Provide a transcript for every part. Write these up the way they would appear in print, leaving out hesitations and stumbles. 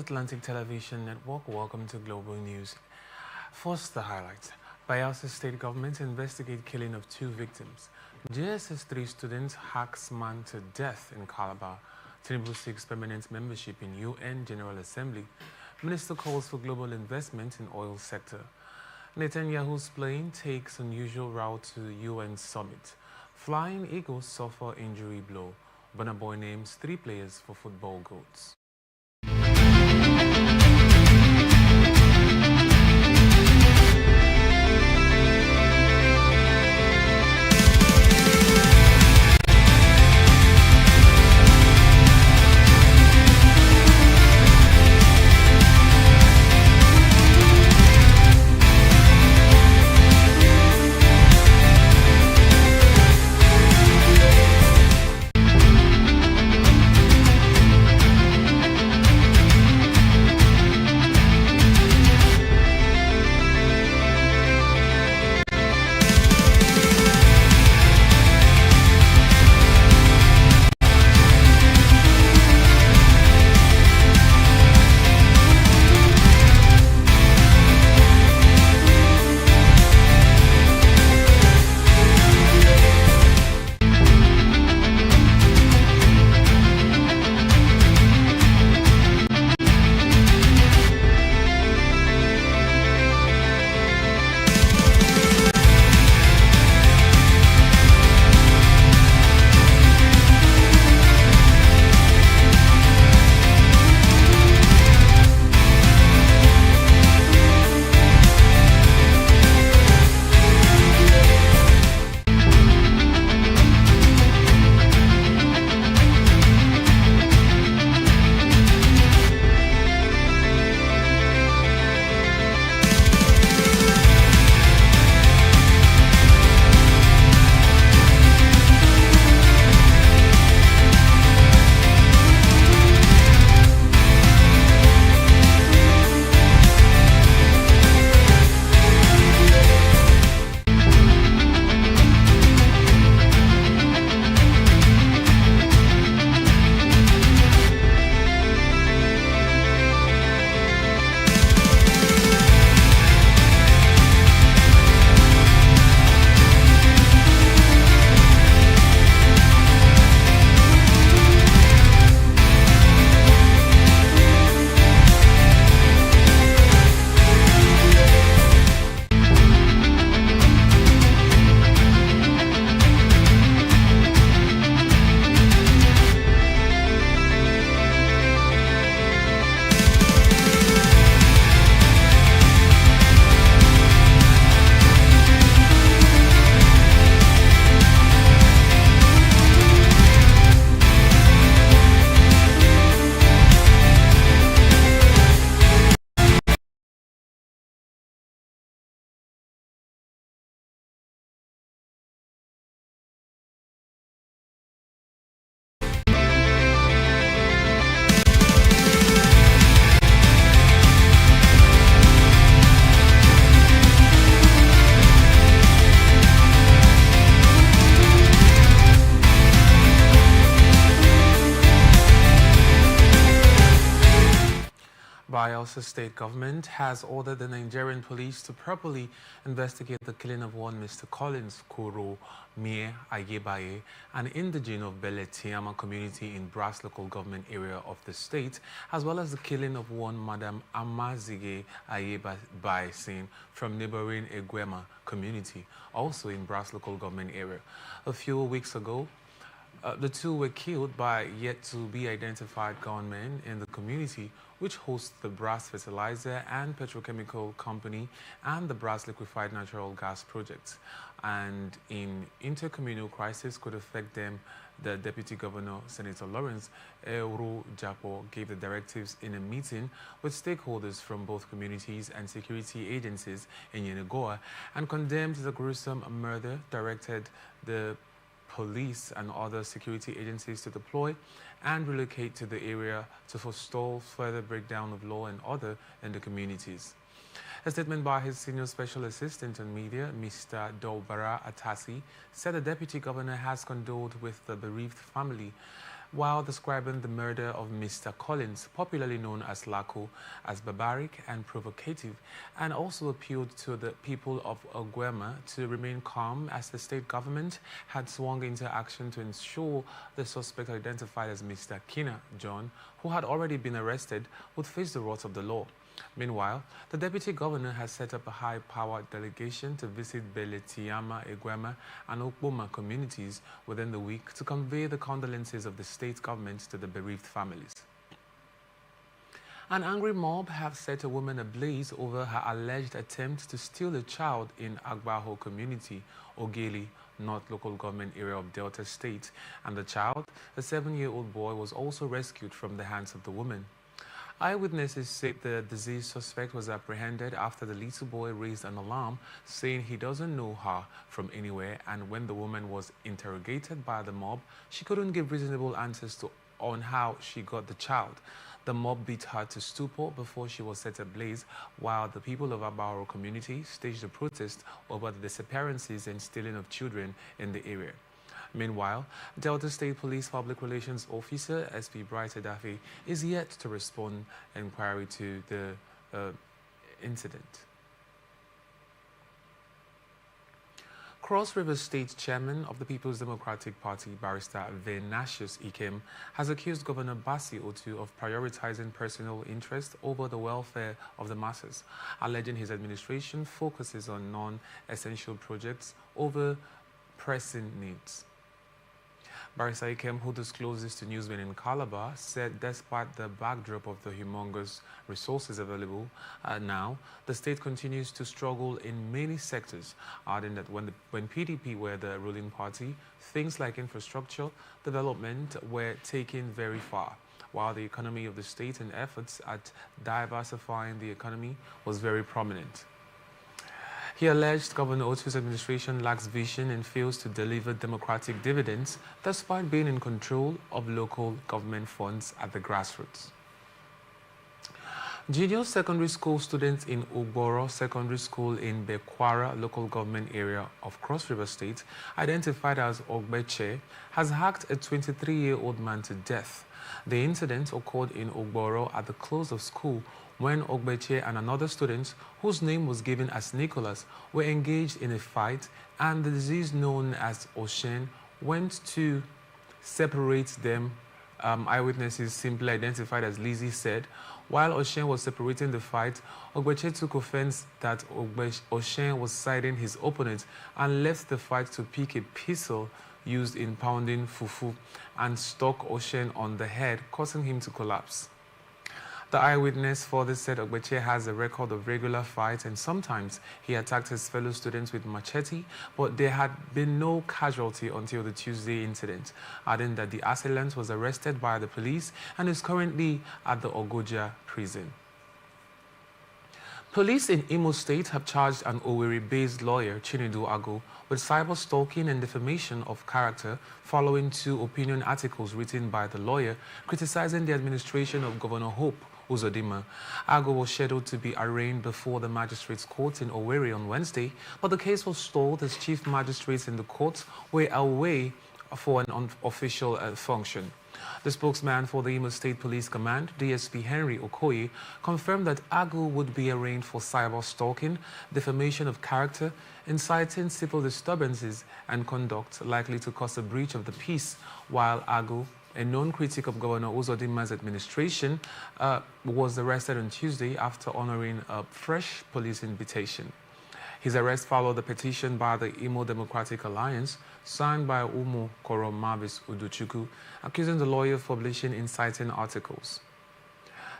Atlantic Television Network, welcome to Global News. First, the highlights. Bayelsa State Government investigate killing of 2 victims. JSS 3 students hacks man to death in Calabar. Tinubu seeks permanent membership in UN General Assembly. Minister calls for global investment in oil sector. Netanyahu's plane takes unusual route to UN summit. Flying Eagles suffer injury blow. Burna Boy names 3 players for football goats. Bayelsa State Government has ordered the Nigerian police to properly investigate the killing of one Mr. Collins Kuro Mie Ayebaye, an indigene of Beletiama community in Brass local government area of the state, as well as the killing of one Madam Amazige Ayebaye from neighboring Egwema community, also in Brass local government area. A few weeks ago, the 2 were killed by yet-to-be-identified gunmen in the community, which hosts the Brass Fertilizer and Petrochemical Company and the Brass Liquefied Natural Gas Project. And in intercommunal crisis could affect them, the Deputy Governor, Senator Lawrence Eru Japo, gave the directives in a meeting with stakeholders from both communities and security agencies in Yenagoa and condemned the gruesome murder, directed the police and other security agencies to deploy and relocate to the area to forestall further breakdown of law and order in the communities. A statement by his senior special assistant on media, Mr. Dolbara Atasi, said the deputy governor has condoled with the bereaved family while describing the murder of Mr. Collins, popularly known as Lako, as barbaric and provocative, and also appealed to the people of Oguema to remain calm as the state government had swung into action to ensure the suspect identified as Mr. Kina John, who had already been arrested, would face the wrath of the law. Meanwhile, the deputy governor has set up a high-powered delegation to visit Beletiama, Eguema, and Okpoma communities within the week to convey the condolences of the state government to the bereaved families. An angry mob have set a woman ablaze over her alleged attempt to steal a child in Agbaho community, Ogeli, North Local Government area of Delta State, and the child, a 7-year-old boy, was also rescued from the hands of the woman. Eyewitnesses said the deceased suspect was apprehended after the little boy raised an alarm, saying he doesn't know her from anywhere, and when the woman was interrogated by the mob, she couldn't give reasonable answers on how she got the child. The mob beat her to stupor before she was set ablaze, while the people of Abaro community staged a protest over the disappearances and stealing of children in the area. Meanwhile, Delta State Police Public Relations Officer SP Bright Edafe is yet to respond inquiry to the incident. Cross River State Chairman of the People's Democratic Party, Barrister Venatius Ikem, has accused Governor Basi Otu of prioritizing personal interest over the welfare of the masses, alleging his administration focuses on non-essential projects over pressing needs. Barrister Ikem, who disclosed this to newsmen in Calabar, said despite the backdrop of the humongous resources available now, the state continues to struggle in many sectors, adding that when PDP were the ruling party, things like infrastructure development were taken very far, while the economy of the state and efforts at diversifying the economy was very prominent. He alleged Governor Otu's administration lacks vision and fails to deliver democratic dividends despite being in control of local government funds at the grassroots. Junior secondary school students in Ugboro Secondary School in Bekwara local government area of Cross River State, identified as Ogbeche, has hacked a 23-year-old man to death. The incident occurred in Ugboro at the close of school when Ogbeche and another student, whose name was given as Nicholas, were engaged in a fight, and the deceased known as Oshen went to separate them. Eyewitnesses simply identified as Lizzie said, while Oshen was separating the fight, Ogbeche took offense that Oshen was siding his opponent and left the fight to pick a pistol used in pounding fufu and struck Oshen on the head, causing him to collapse. The eyewitness further said Ogbeche has a record of regular fights and sometimes he attacked his fellow students with machete, but there had been no casualty until the Tuesday incident, adding that the assailant was arrested by the police and is currently at the Ogoja prison. Police in Imo State have charged an Owerri-based lawyer, Chinedu Ago, with cyber stalking and defamation of character following 2 opinion articles written by the lawyer criticizing the administration of Governor Hope Uzodinma. Ago was scheduled to be arraigned before the magistrates' court in Owerri on Wednesday, but the case was stalled as chief magistrates in the court were away for an unofficial function. The spokesman for the Imo State Police Command, DSP Henry Okoye, confirmed that Ago would be arraigned for cyber stalking, defamation of character, inciting civil disturbances, and conduct likely to cause a breach of the peace, while Ago, a known critic of Governor Uzodinma's administration, was arrested on Tuesday after honoring a fresh police invitation. His arrest followed the petition by the Imo Democratic Alliance, signed by Umo Koro Mavis Uduchukwu, accusing the lawyer of publishing inciting articles.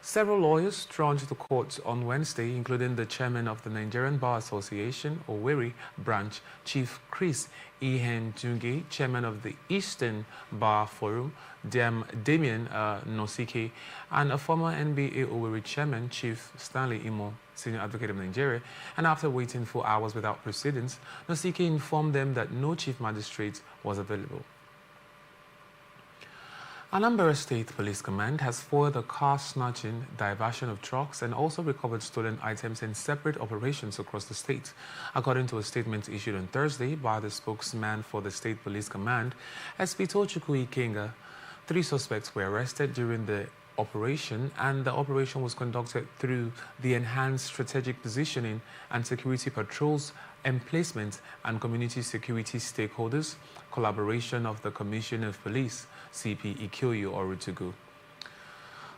Several lawyers trudged to court on Wednesday, including the chairman of the Nigerian Bar Association, Owerri branch, Chief Chris Ihe Junge, chairman of the Eastern Bar Forum, Damien Nosike, and a former NBA Owerri chairman, Chief Stanley Imo, senior advocate of Nigeria. And after waiting for hours without proceedings, Nosike informed them that no chief magistrate was available. Anambra State Police Command has foiled the car snatching, diversion of trucks, and also recovered stolen items in separate operations across the state. According to a statement issued on Thursday by the spokesman for the State Police Command, SP Tochukwu Ikenga, 3 suspects were arrested during the operation, and the operation was conducted through the enhanced strategic positioning and security patrols, emplacement and community security stakeholders, collaboration of the Commissioner of Police, CP Ikyoyo Orutugu.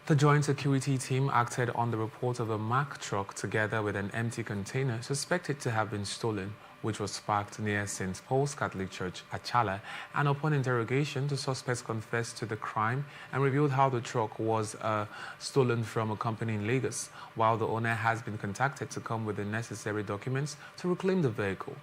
The joint security team acted on the report of a Mack truck together with an empty container suspected to have been stolen, which was parked near St. Paul's Catholic Church, Achala, and upon interrogation, the suspects confessed to the crime and revealed how the truck was stolen from a company in Lagos, while the owner has been contacted to come with the necessary documents to reclaim the vehicle.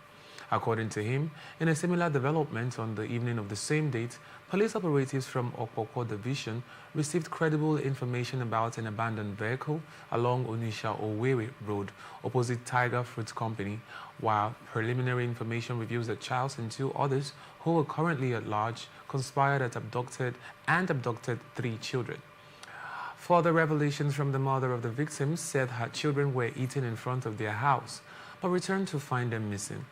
According to him, in a similar development on the evening of the same date, police operatives from Okpoko Division received credible information about an abandoned vehicle along Onisha-Owerri Road, opposite Tiger Fruit Company, while preliminary information reveals that Charles and 2 others, who are currently at large, conspired and abducted 3 children. Further revelations from the mother of the victims said her children were eaten in front of their house, but returned to find them missing.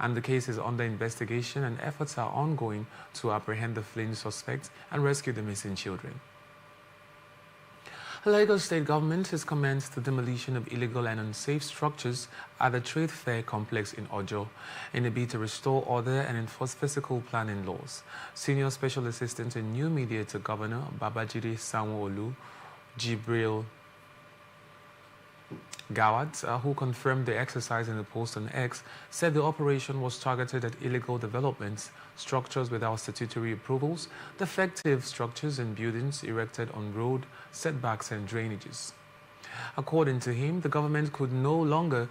And the case is under investigation, and efforts are ongoing to apprehend the fleeing suspects and rescue the missing children. Lagos State Government has commenced the demolition of illegal and unsafe structures at the Trade Fair Complex in Ojo in a bid to restore order and enforce physical planning laws. Senior Special Assistant and New Media to Governor Babajide Sanwo-Olu, Jibril Gawat, who confirmed the exercise in the post on X, said the operation was targeted at illegal developments, structures without statutory approvals, defective structures and buildings erected on road, setbacks and drainages. According to him, the government could no longer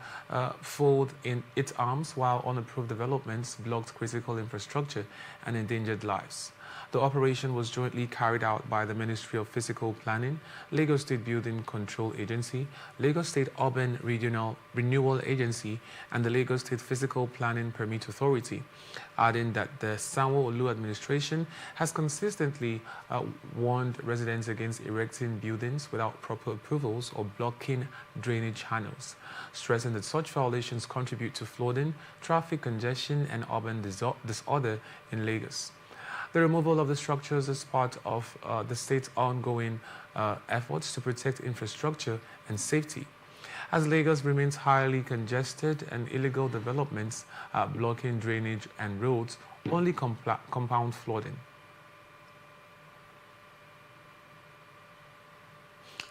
fold in its arms while unapproved developments blocked critical infrastructure and endangered lives. The operation was jointly carried out by the Ministry of Physical Planning, Lagos State Building Control Agency, Lagos State Urban Regional Renewal Agency, and the Lagos State Physical Planning Permit Authority, adding that the Sanwo-Olu administration has consistently warned residents against erecting buildings without proper approvals or blocking drainage channels, stressing that such violations contribute to flooding, traffic congestion, and urban disorder in Lagos. The removal of the structures is part of the state's ongoing efforts to protect infrastructure and safety, as Lagos remains highly congested and illegal developments blocking drainage and roads only compound flooding.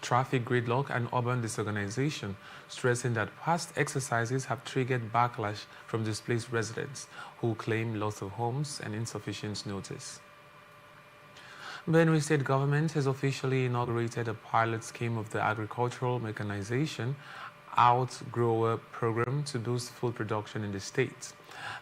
Traffic gridlock and urban disorganization, stressing that past exercises have triggered backlash from displaced residents who claim loss of homes and insufficient notice. Benue State Government has officially inaugurated a pilot scheme of the agricultural mechanization outgrower program to boost food production in the state.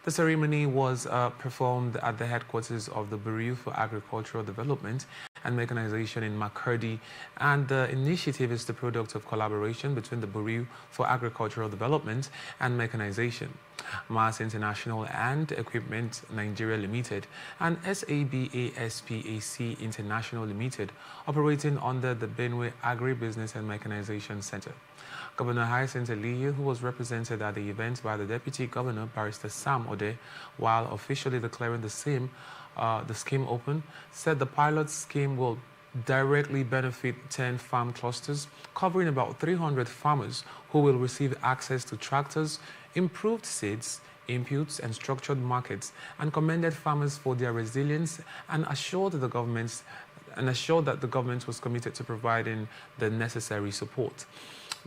The ceremony was performed at the headquarters of the Bureau for Agricultural Development and Mechanization in Makurdi, and the initiative is the product of collaboration between the Bureau for Agricultural Development and Mechanization, Mass International and Equipment Nigeria Limited, and SABASPAC International Limited, operating under the Benue Agribusiness and Mechanization Center. Governor Hyacinth Eliye, who was represented at the event by the Deputy Governor, Barrister Sam Ode, while officially declaring the scheme open, said the pilot scheme will directly benefit 10 farm clusters, covering about 300 farmers who will receive access to tractors, improved seeds, inputs, and structured markets, and commended farmers for their resilience and assured that the government was committed to providing the necessary support.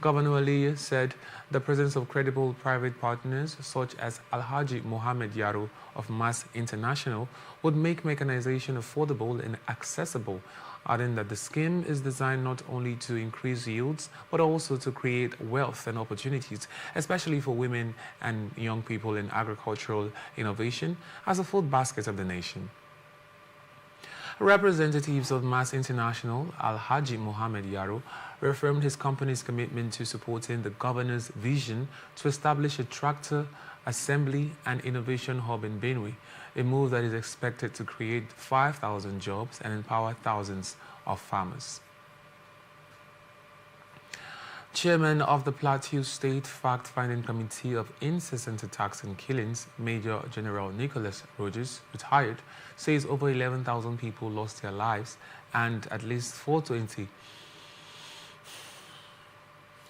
Governor Eliye said the presence of credible private partners such as Alhaji Mohammed Yaro of Mass International would make mechanization affordable and accessible, adding that the scheme is designed not only to increase yields but also to create wealth and opportunities, especially for women and young people in agricultural innovation as a food basket of the nation. Representatives of Mass International, Alhaji Mohammed Yaro, reaffirmed his company's commitment to supporting the governor's vision to establish a tractor assembly and innovation hub in Benue, a move that is expected to create 5,000 jobs and empower thousands of farmers. Chairman of the Plateau State Fact-Finding Committee of Incessant Attacks and Killings, Major General Nicholas Rogers, retired, says over 11,000 people lost their lives and at least 420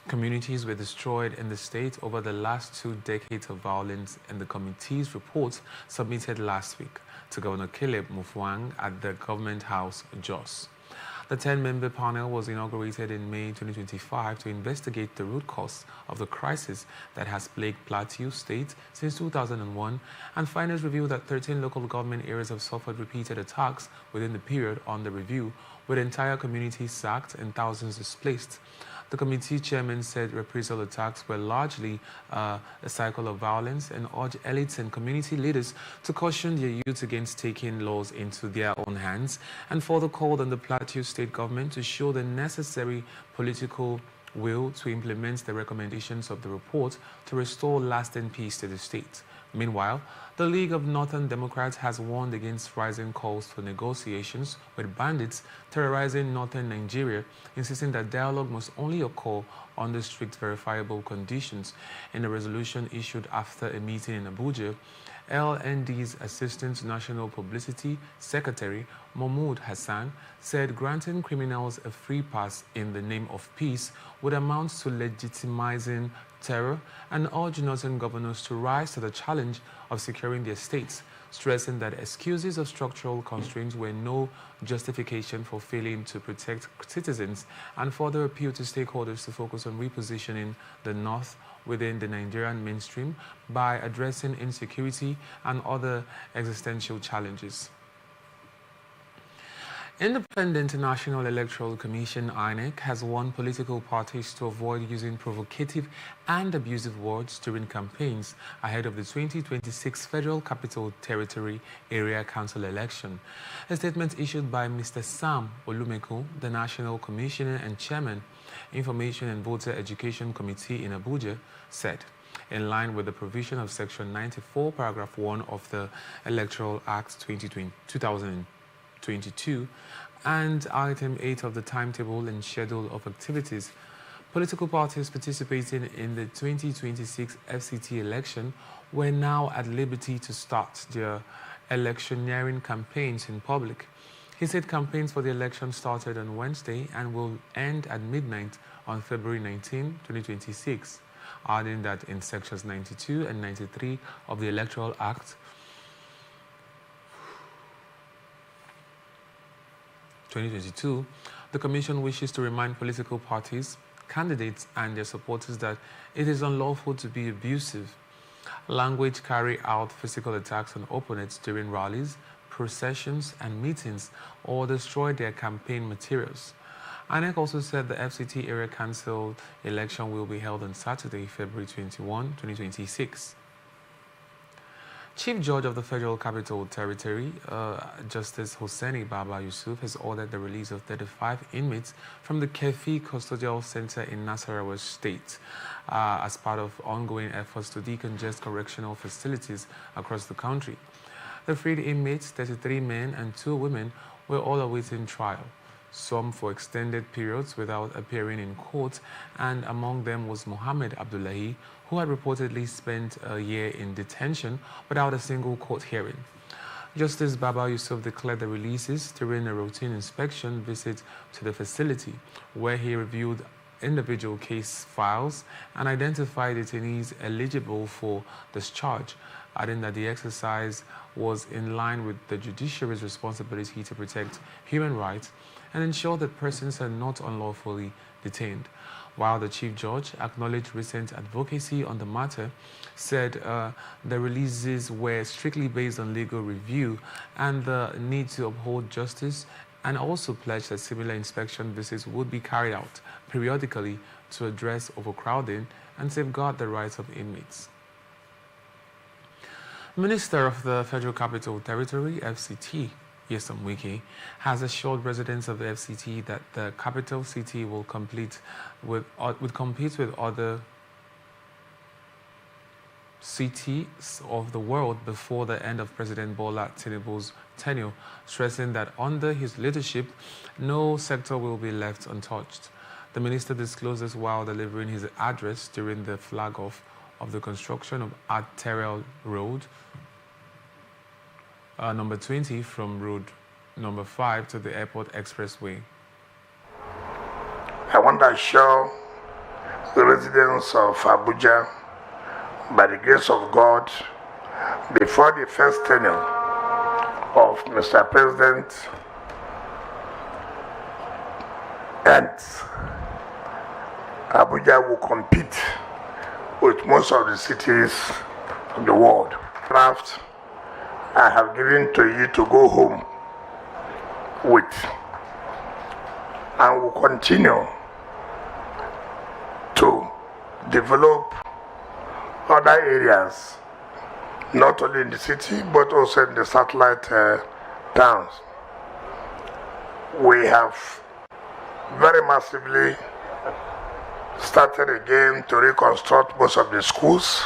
communities were destroyed in the state over the last 2 decades of violence in the committee's report submitted last week to Governor Caleb Mufwang at the Government House, Jos. The 10-member panel was inaugurated in May 2025 to investigate the root cause of the crisis that has plagued Plateau State since 2001, and findings revealed that 13 local government areas have suffered repeated attacks within the period under review, with entire communities sacked and thousands displaced. The committee chairman said reprisal attacks were largely a cycle of violence and urged elites and community leaders to caution their youth against taking laws into their own hands, and further called on the Plateau State government to show the necessary political will to implement the recommendations of the report to restore lasting peace to the state. Meanwhile, the League of Northern Democrats has warned against rising calls for negotiations with bandits terrorizing northern Nigeria, insisting that dialogue must only occur under strict verifiable conditions. In a resolution issued after a meeting in Abuja, LND's Assistant National Publicity Secretary, Mahmoud Hassan, said granting criminals a free pass in the name of peace would amount to legitimizing terror, and urged northern governors to rise to the challenge of securing their states, stressing that excuses of structural constraints were no justification for failing to protect citizens, and further appealed to stakeholders to focus on repositioning the North within the Nigerian mainstream by addressing insecurity and other existential challenges. Independent National Electoral Commission (INEC) has warned political parties to avoid using provocative and abusive words during campaigns ahead of the 2026 Federal Capital Territory Area Council election. A statement issued by Mr. Sam Olumeko, the National Commissioner and Chairman, Information and Voter Education Committee in Abuja, said, in line with the provision of Section 94, Paragraph 1 of the Electoral Act 2022 and Item 8 of the Timetable and Schedule of Activities, political parties participating in the 2026 FCT election were now at liberty to start their electioneering campaigns in public. He said campaigns for the election started on Wednesday and will end at midnight on February 19, 2026, adding that in Sections 92 and 93 of the Electoral Act 2022, the Commission wishes to remind political parties, candidates and their supporters that it is unlawful to be abusive, language, carry out physical attacks on opponents during rallies, processions and meetings, or destroy their campaign materials. INEC also said the FCT Area Council election will be held on Saturday, February 21, 2026. Chief Judge of the Federal Capital Territory, Justice Hosseini Baba Yusuf, has ordered the release of 35 inmates from the Kefi Custodial Center in Nasarawa State as part of ongoing efforts to decongest correctional facilities across the country. The freed inmates, 33 men and 2 women, were all awaiting trial, some for extended periods without appearing in court, and among them was Mohammed Abdullahi, who had reportedly spent a year in detention without a single court hearing. Justice Baba Yusuf declared the releases during a routine inspection visit to the facility, where he reviewed individual case files and identified detainees eligible for discharge, adding that the exercise was in line with the judiciary's responsibility to protect human rights and ensure that persons are not unlawfully detained. While the Chief Judge acknowledged recent advocacy on the matter, said the releases were strictly based on legal review and the need to uphold justice, and also pledged that similar inspection visits would be carried out periodically to address overcrowding and safeguard the rights of inmates. Minister of the Federal Capital Territory, FCT, Nyesom Wike, has assured residents of the FCT that the capital city will compete with other cities of the world before the end of President Bola Tinubu's tenure, stressing that under his leadership, no sector will be left untouched. The minister disclosed this while delivering his address during the flag-off of the construction of Arterial Road number 20 from Road number 5 to the Airport Expressway. I want to assure the residents of Abuja, by the grace of God, before the first tenure of Mr. President ends, Abuja will compete with most of the cities of the world. Draft I have given to you to go home with, and will continue to develop other areas, not only in the city but also in the satellite towns. We have very massively started again to reconstruct most of the schools.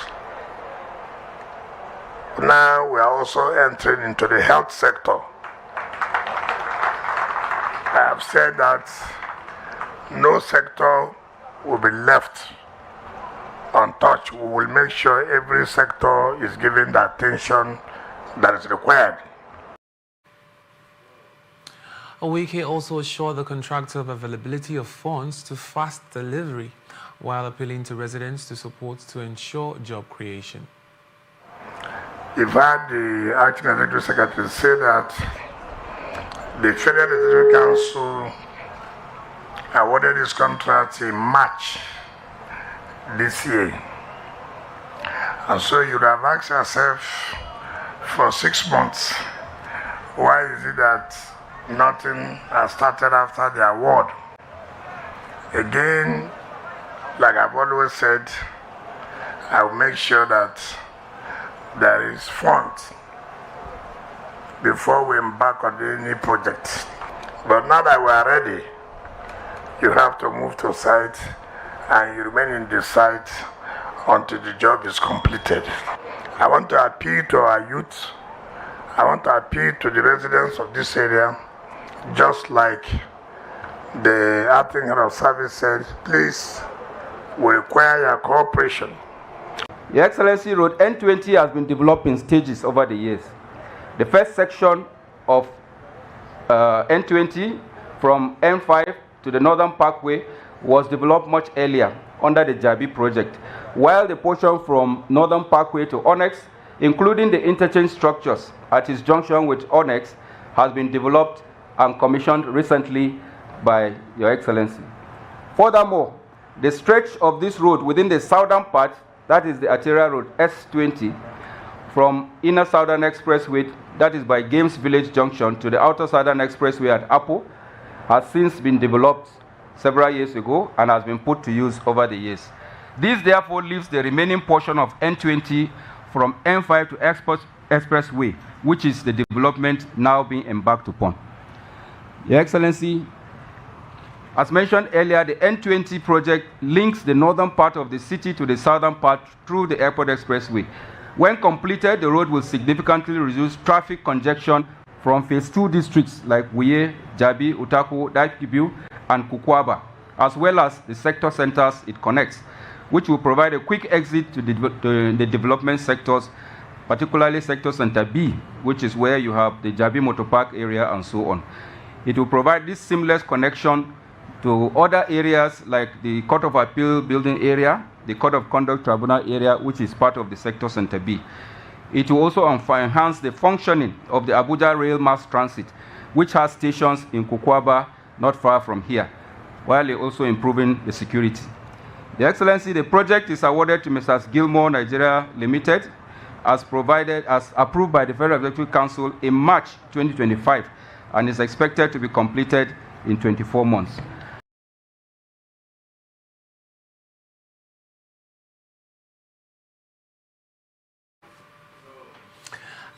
Now we are also entering into the health sector. I have said that no sector will be left untouched. We will make sure every sector is given the attention that is required. Oweke also assured the contractor of availability of funds to fast delivery while appealing to residents to support to ensure job creation. You've heard the Acting Executive Secretary say that the Federal Executive Council awarded this contract in March this year. And so you have asked yourself for 6 months, why is it that nothing has started after the award? Again, like I've always said, I will make sure that there is funds before we embark on any project. But now that we are ready, you have to move to site and you remain in the site until the job is completed. I want to appeal to our youth. I want to appeal to the residents of this area, just like the acting head of service said, please, we require your cooperation. Your Excellency, Road N20 has been developed in stages over the years. The first section of N20 from N5 to the Northern Parkway was developed much earlier under the Jabi project, while the portion from Northern Parkway to Onyx, including the interchange structures at its junction with Onyx, has been developed and commissioned recently by Your Excellency. Furthermore, the stretch of this road within the southern part, that is the Arterial Road S20, from Inner Southern Expressway, that is by Games Village Junction, to the Outer Southern Expressway at Apple, has since been developed several years ago and has been put to use over the years. This therefore leaves the remaining portion of N20 from N5 to Expressway, which is the development now being embarked upon. Your Excellency, as mentioned earlier, the N20 project links the northern part of the city to the southern part through the Airport Expressway. When completed, the road will significantly reduce traffic congestion from phase 2 districts like Wuye, Jabi, Utako, Daikibu, and Kukwaba, as well as the sector centers it connects, which will provide a quick exit to the development sectors, particularly Sector Center B, which is where you have the Jabi Motor Park area and so on. It will provide this seamless connection to other areas like the Court of Appeal building area, the Court of Conduct Tribunal area, which is part of the Sector Center B. It will also enhance the functioning of the Abuja Rail Mass Transit, which has stations in Kukwaba, not far from here, while also improving the security. Your Excellency, the project is awarded to Mrs. Gilmore Nigeria Limited, as approved by the Federal Executive Council in March 2025, and is expected to be completed in 24 months.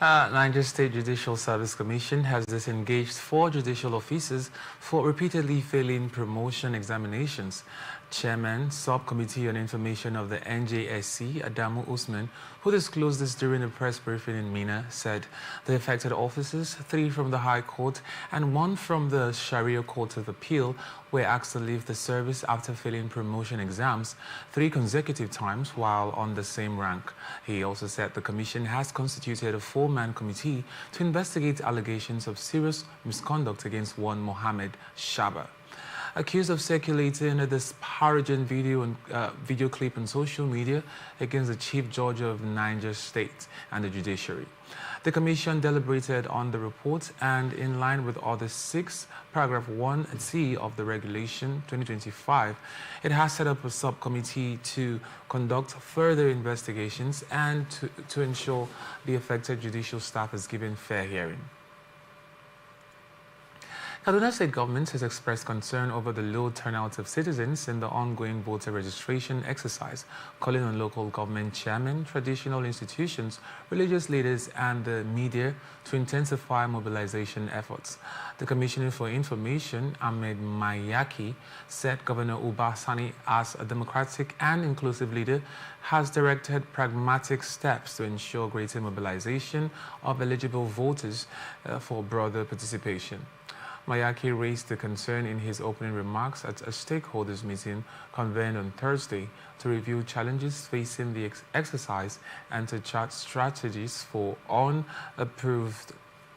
Niger State Judicial Service Commission has disengaged 4 judicial officers for repeatedly failing promotion examinations. Chairman, Subcommittee on Information of the NJSC, Adamu Usman, who disclosed this during a press briefing in Mina, said the affected officers, 3 from the High Court and 1 from the Sharia Court of Appeal, were asked to leave the service after failing promotion exams 3 consecutive times while on the same rank. He also said the commission has constituted a 4-man committee to investigate allegations of serious misconduct against one Mohammed Shaba. Accused of circulating a disparaging video clip on social media against the Chief Judge of Niger State and the judiciary. The commission deliberated on the report and, in line with Order 6, Paragraph 1C of the Regulation 2025, it has set up a subcommittee to conduct further investigations and to ensure the affected judicial staff is given fair hearing. Kaduna State government has expressed concern over the low turnout of citizens in the ongoing voter registration exercise, calling on local government chairmen, traditional institutions, religious leaders, and the media to intensify mobilization efforts. The Commissioner for Information, Ahmed Mayaki, said Governor Uba Sani, as a democratic and inclusive leader, has directed pragmatic steps to ensure greater mobilization of eligible voters for broader participation. Mayaki raised the concern in his opening remarks at a stakeholders meeting convened on Thursday to review challenges facing the exercise and to chart strategies for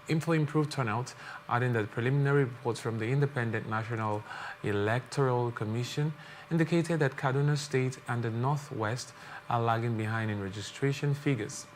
improved turnout, adding that preliminary reports from the Independent National Electoral Commission indicated that Kaduna State and the Northwest are lagging behind in registration figures.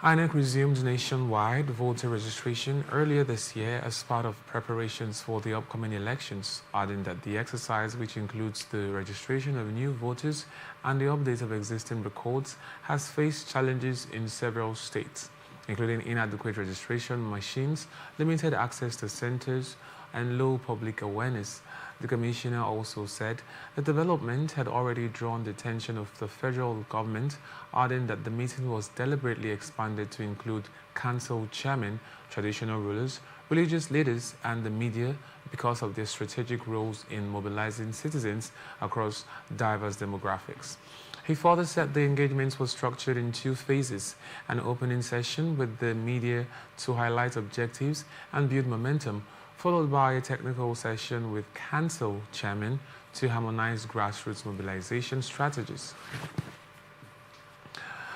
INEC resumed nationwide voter registration earlier this year as part of preparations for the upcoming elections, adding that the exercise, which includes the registration of new voters and the update of existing records, has faced challenges in several states, including inadequate registration machines, limited access to centers, and low public awareness. The commissioner also said the development had already drawn the attention of the federal government, adding that the meeting was deliberately expanded to include council chairmen, traditional rulers, religious leaders, and the media because of their strategic roles in mobilizing citizens across diverse demographics. He further said the engagements were structured in 2 phases, an opening session with the media to highlight objectives and build momentum, followed by a technical session with council chairmen to harmonize grassroots mobilization strategies.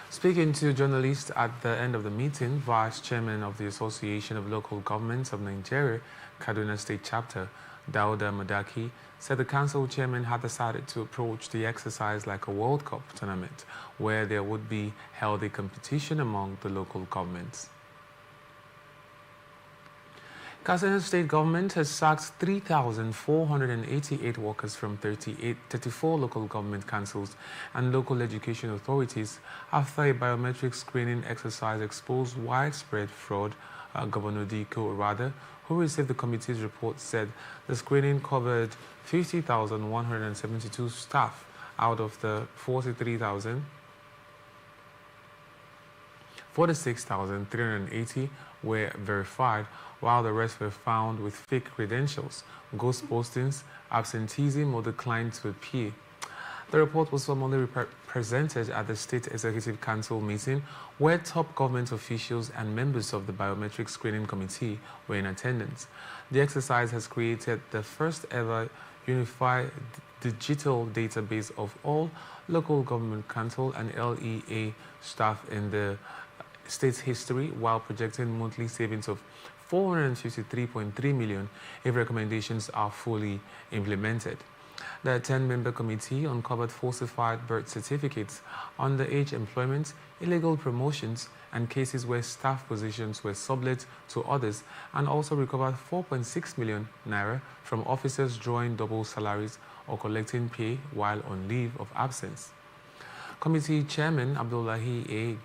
Speaking to journalists at the end of the meeting, Vice Chairman of the Association of Local Governments of Nigeria, Kaduna State Chapter, Dauda Madaki, said the council chairman had decided to approach the exercise like a World Cup tournament, where there would be healthy competition among the local governments. Kaduna State government has sacked 3,488 workers from 34 local government councils and local education authorities after a biometric screening exercise exposed widespread fraud. Governor Diko Rada, who received the committee's report, said the screening covered 50,172 staff out of the 46,380 were verified, while the rest were found with fake credentials, ghost postings, absenteeism, or decline to appear. The report was formally presented at the State Executive Council meeting, where top government officials and members of the Biometric Screening Committee were in attendance. The exercise has created the first ever unified digital database of all local government council and LEA staff in the state's history, while projecting monthly savings of 453.3 million if recommendations are fully implemented. The 10-member committee uncovered falsified birth certificates, underage employment, illegal promotions, and cases where staff positions were sublet to others, and also recovered 4.6 million naira from officers drawing double salaries or collecting pay while on leave of absence. Committee Chairman Abdullahi A.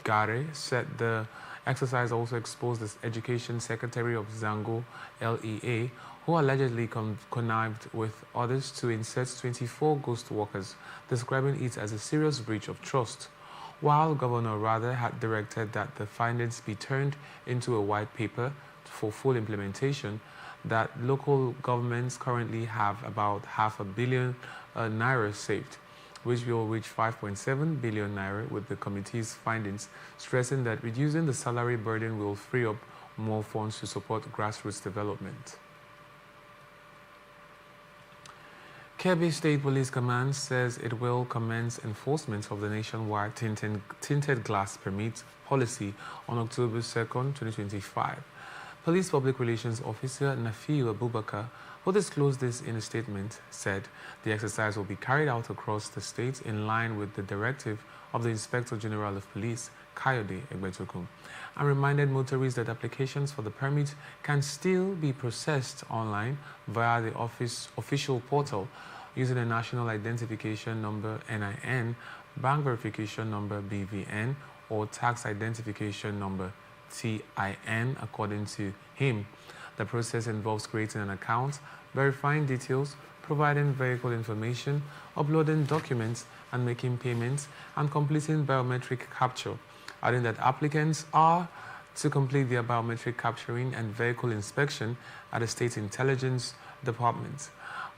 Gare said the exercise also exposed the Education Secretary of Zango, LEA, who allegedly connived with others to insert 24 ghost workers, describing it as a serious breach of trust. while Governor Rather had directed that the findings be turned into a white paper for full implementation, that local governments currently have about $500 million naira saved, which will reach 5.7 billion naira with the committee's findings, stressing that reducing the salary burden will free up more funds to support grassroots development. Kebbi State Police Command says it will commence enforcement of the nationwide tinted glass permit policy on October 2nd, 2025. Police Public Relations Officer Nafiu Abubakar, who disclosed this in a statement, said the exercise will be carried out across the state in line with the directive of the Inspector General of Police, Kayode Egbetoku, and reminded motorists that applications for the permit can still be processed online via the official portal using a National Identification Number (NIN), Bank Verification Number (BVN), or Tax Identification Number (TIN), according to him. The process involves creating an account, verifying details, providing vehicle information, uploading documents, and making payments, and completing biometric capture, adding that applicants are to complete their biometric capturing and vehicle inspection at the State Intelligence Department,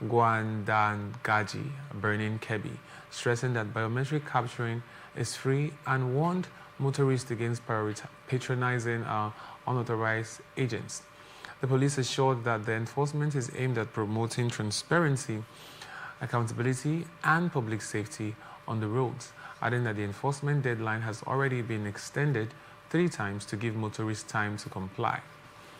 Gwandangaji, Burning Kebbi, stressing that biometric capturing is free and warned motorists against patronizing unauthorized agents. The police assured that the enforcement is aimed at promoting transparency, accountability, and public safety on the roads, adding that the enforcement deadline has already been extended 3 times to give motorists time to comply.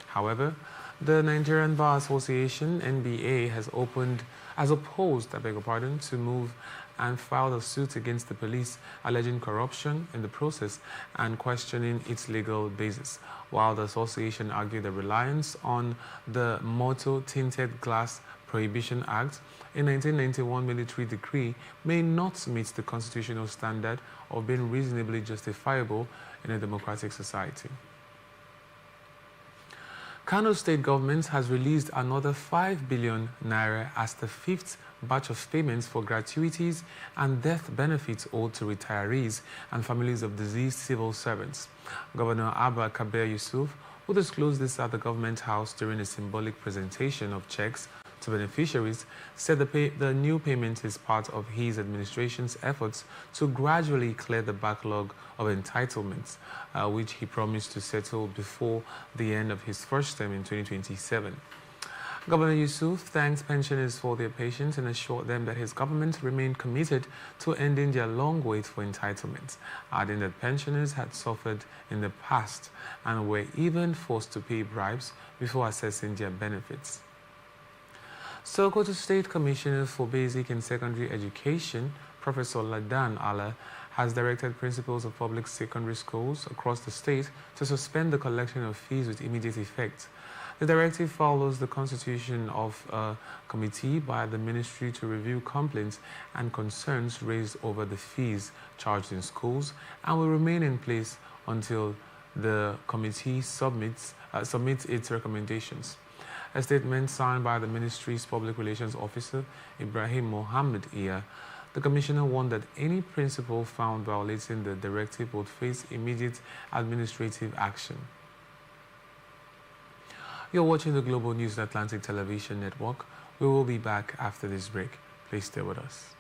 However, the Nigerian Bar Association (NBA) has opposed, to move and filed a suit against the police alleging corruption in the process and questioning its legal basis, while the association argued the reliance on the Motor Tinted Glass Prohibition Act, a 1991 military decree, may not meet the constitutional standard of being reasonably justifiable in a democratic society. Kano State government has released another 5 billion naira as the 5th batch of payments for gratuities and death benefits owed to retirees and families of deceased civil servants. Governor Abba Kabir Yusuf, who disclosed this at the government house during a symbolic presentation of checks to beneficiaries, said the new payment is part of his administration's efforts to gradually clear the backlog of entitlements, which he promised to settle before the end of his first term in 2027. Governor Yusuf thanked pensioners for their patience and assured them that his government remained committed to ending their long wait for entitlements, adding that pensioners had suffered in the past and were even forced to pay bribes before accessing their benefits. Sokoto State Commissioner for Basic and Secondary Education, Professor Ladan Allah, has directed principals of public secondary schools across the state to suspend the collection of fees with immediate effect. The directive follows the constitution of a committee by the ministry to review complaints and concerns raised over the fees charged in schools and will remain in place until the committee submits its recommendations. A statement signed by the ministry's public relations officer, Ibrahim Mohammed Iya, the commissioner warned that any principal found violating the directive would face immediate administrative action. You're watching the Global News Atlantic Television Network. We will be back after this break. Please stay with us.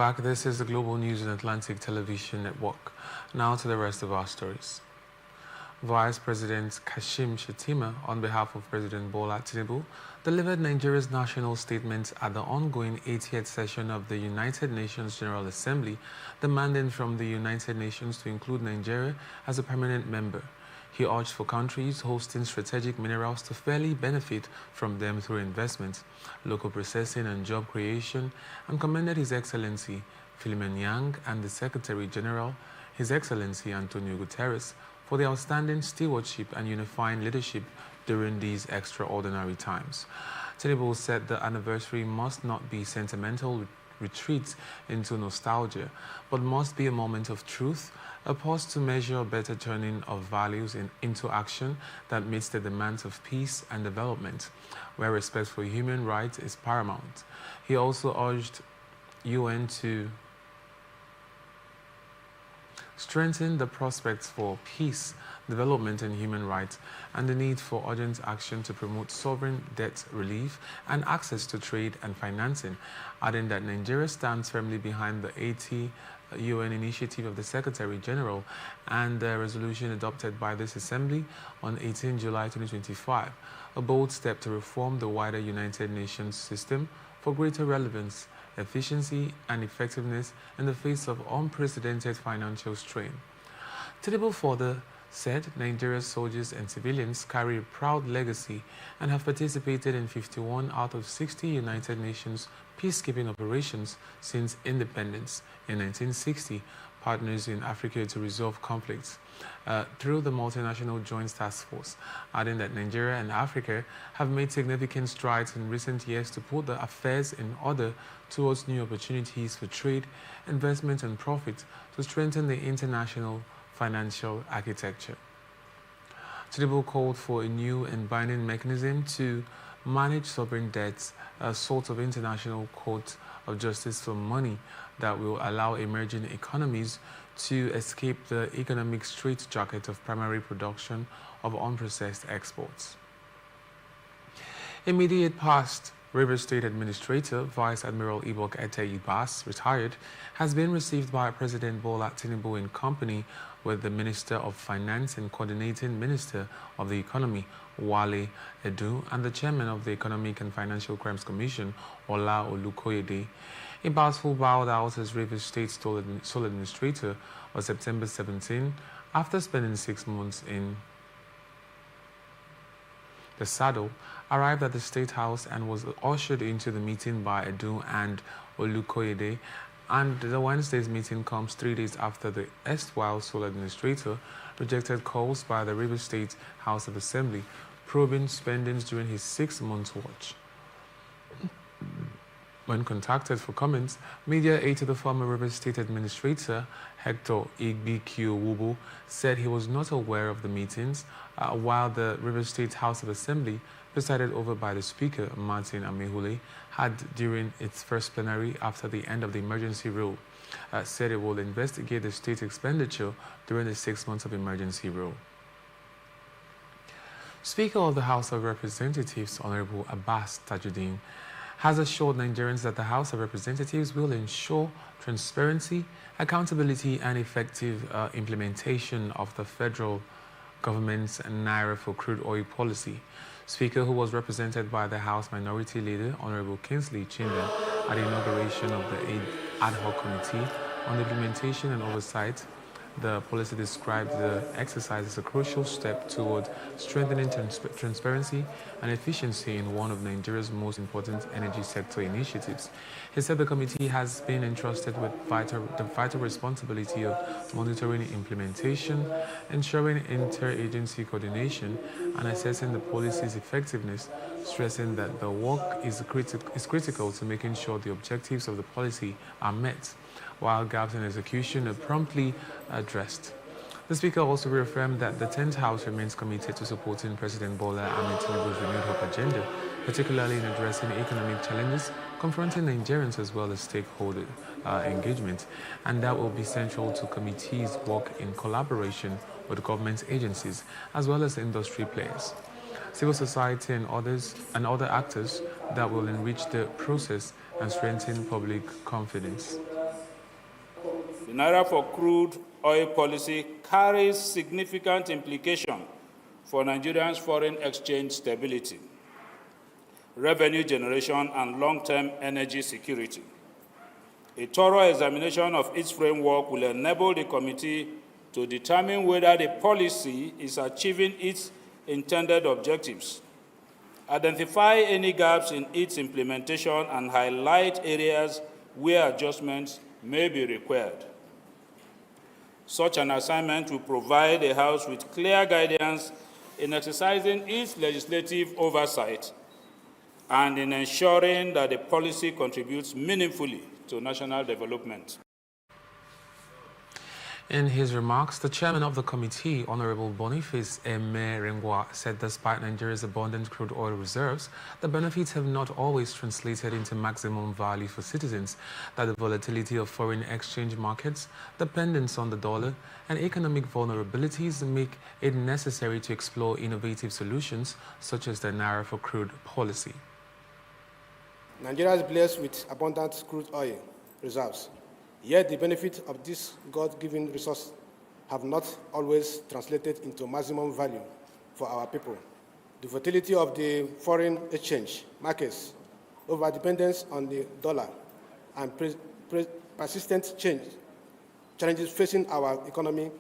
back. This is the Global News and Atlantic Television Network. Now to the rest of our stories. Vice President Kashim Shettima, on behalf of President Bola Tinubu, delivered Nigeria's national statement at the ongoing 80th session of the United Nations General Assembly, demanding from the United Nations to include Nigeria as a permanent member. He urged for countries hosting strategic minerals to fairly benefit from them through investment, local processing and job creation, and commended His Excellency Philemon Yang and the Secretary General, His Excellency Antonio Guterres, for their outstanding stewardship and unifying leadership during these extraordinary times. Tinubu said the anniversary must not be sentimental retreats into nostalgia, but must be a moment of truth, a pause to measure better turning of values into action that meets the demands of peace and development, where respect for human rights is paramount. He also urged UN to strengthen the prospects for peace, development and human rights, and the need for urgent action to promote sovereign debt relief and access to trade and financing, adding that Nigeria stands firmly behind the 80 UN initiative of the Secretary General and the resolution adopted by this Assembly on 18 July 2025, a bold step to reform the wider United Nations system for greater relevance, efficiency and effectiveness in the face of unprecedented financial strain. Tinubu further said Nigeria's soldiers and civilians carry a proud legacy and have participated in 51 out of 60 United Nations peacekeeping operations since independence in 1960, partners in Africa to resolve conflicts through the multinational Joint Task Force, adding that Nigeria and Africa have made significant strides in recent years to put the affairs in order towards new opportunities for trade, investment and profit to strengthen the international financial architecture. Tinubu called for a new and binding mechanism to manage sovereign debts, a sort of international court of justice for money that will allow emerging economies to escape the economic straitjacket of primary production of unprocessed exports. Immediate past Rivers State Administrator Vice Admiral Ibok Ete Ibas, retired, has been received by President Bola Tinubu in company with the Minister of Finance and Coordinating Minister of the Economy, Wale Edu, and the Chairman of the Economic and Financial Crimes Commission, Ola Olukoyede. Ibas, who bowed out as Rivers State sole administrator on September 17, after spending 6 months in the saddle, arrived at the State House and was ushered into the meeting by Edu and Olukoyede. And the Wednesday's meeting comes 3 days after the erstwhile sole administrator rejected calls by the Rivers State House of Assembly probing spendings during his 6-month watch. When contacted for comments, media aide to the former Rivers State Administrator, Hector Igbikiowubu, said he was not aware of the meetings, while the Rivers State House of Assembly, presided over by the Speaker, Martin Amehule, had during its first plenary after the end of the emergency rule, said it will investigate the state expenditure during the 6 months of emergency rule. Speaker of the House of Representatives, Honorable Abbas Tajuddin, has assured Nigerians that the House of Representatives will ensure transparency, accountability, and effective implementation of the federal government's Naira for crude oil policy. Speaker, who was represented by the House Minority Leader, Honorable Kingsley Chimba, at the inauguration of the Ad Hoc Committee on the Implementation and Oversight, the policy described the exercise as a crucial step toward strengthening transparency and efficiency in one of Nigeria's most important energy sector initiatives. He said the committee has been entrusted with the vital responsibility of monitoring implementation, ensuring interagency coordination, and assessing the policy's effectiveness, stressing that the work is critical to making sure the objectives of the policy are met, while gaps in execution are promptly addressed. The Speaker also reaffirmed that the 10th House remains committed to supporting President Bola Ahmed Tinubu's renewed hope agenda, particularly in addressing economic challenges confronting Nigerians as well as stakeholder engagement, and that will be central to committee's work in collaboration with government agencies as well as industry players, civil society and other actors that will enrich the process and strengthen public confidence. The Naira for crude oil policy carries significant implications for Nigerians' foreign exchange stability, revenue generation, and long-term energy security. A thorough examination of its framework will enable the committee to determine whether the policy is achieving its intended objectives, identify any gaps in its implementation, and highlight areas where adjustments may be required. Such an assignment will provide the House with clear guidance in exercising its legislative oversight and in ensuring that the policy contributes meaningfully to national development. In his remarks, the chairman of the committee, Honorable Boniface Emerengwa, said despite Nigeria's abundant crude oil reserves, the benefits have not always translated into maximum value for citizens, that the volatility of foreign exchange markets, dependence on the dollar, and economic vulnerabilities make it necessary to explore innovative solutions such as the Naira for crude policy. Nigeria is blessed with abundant crude oil reserves. Yet the benefits of this God-given resource have not always translated into maximum value for our people. The volatility of the foreign exchange markets, overdependence on the dollar, and persistent challenges facing our economy